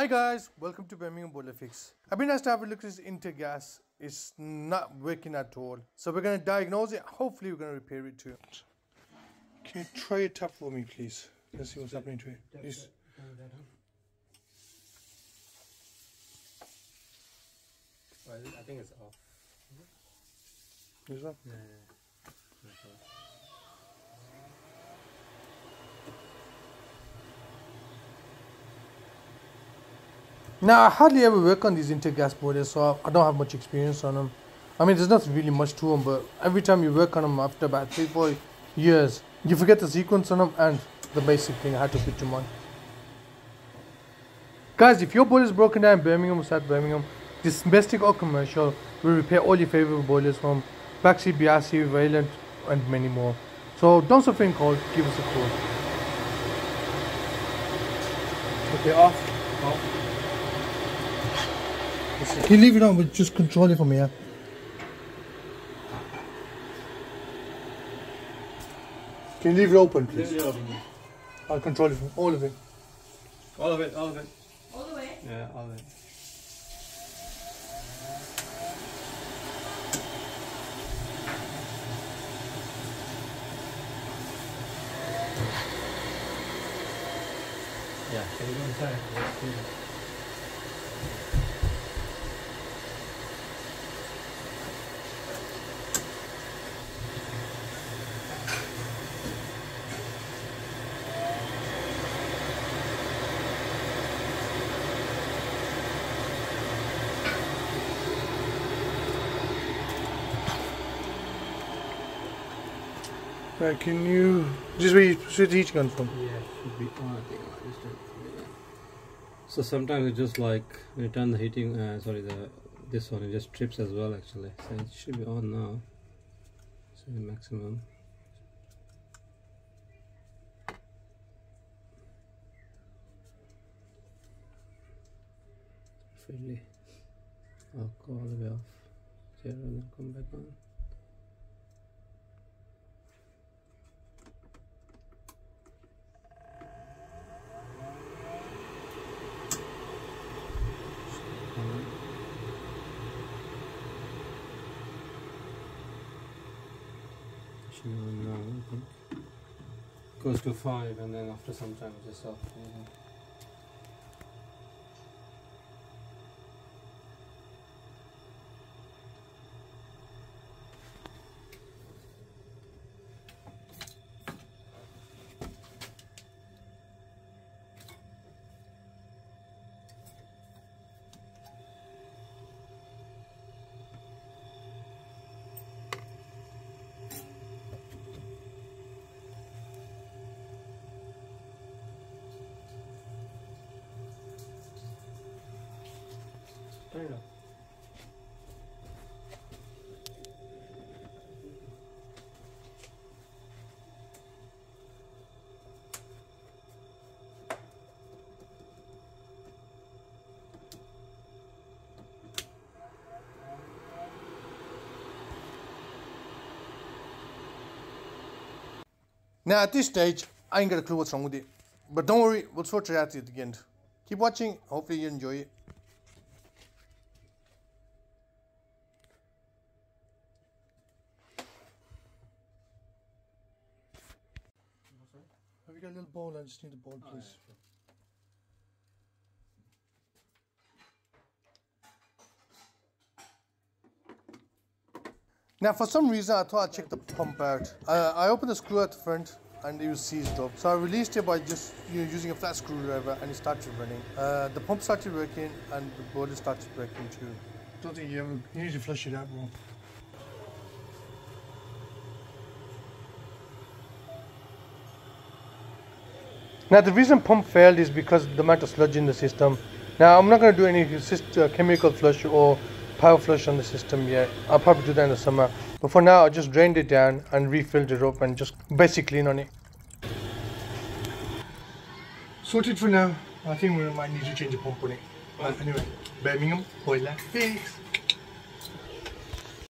Hi guys, welcome to Birmingham Boiler Fix. I've been asked to have a look at this Intergas. It's not working at all. So we're going to diagnose it. Hopefully we're going to repair it too. Can you try a tap for me please? Let's see what's happening to it. Please. I think it's off. Is that? Yeah. Now, I hardly ever work on these Intergas boilers, so I don't have much experience on them. I mean, there's not really much to them, but every time you work on them after about 3-4 years, you forget the sequence on them and the basic thing, how to put them on. Guys, if your boiler is broken down in Birmingham or South Birmingham, this domestic or commercial will repair all your favorite boilers from Baxi, Biasi, Vaillant, and many more. So don't suffer in cold, give us a call. Okay, off. Can you leave it on, but just control it from here. Can you leave it open, please? Leave it open. I'll control it from all of it. All of it. All the way? Yeah, all of it. Yeah, can you go inside? Right, can you just where you switch the heat gun from? Yeah, should be on. I think so sometimes it just like when you turn the heating, this one, it just trips as well actually. So it should be on now. So the maximum. Freely. I'll go all the way off. Zero and then come back on. Now, I think goes to 5 and then after some time it's just off. Turn it off. Now at this stage, I ain't got a clue what's wrong with it. But don't worry, we'll sort it out at the end. Keep watching, hopefully you enjoy it. Have you got a little bowl? I just need a bowl, please. Yeah, sure. Now for some reason I thought I'd check the pump out. I opened the screw at the front and it was seized up. So I released it by just using a flat screwdriver and it started running. The pump started working and the boiler started working too. Don't think you need to flush it out, bro. Now the reason pump failed is because the amount of sludge in the system. Now I'm not going to do any chemical flush or power flush on the system yet. I'll probably do that in the summer. But for now I just drained it down and refilled it up and just basic clean on it. Sorted for now. I think we might need to change the pump on it. But anyway, Birmingham Boiler Fix.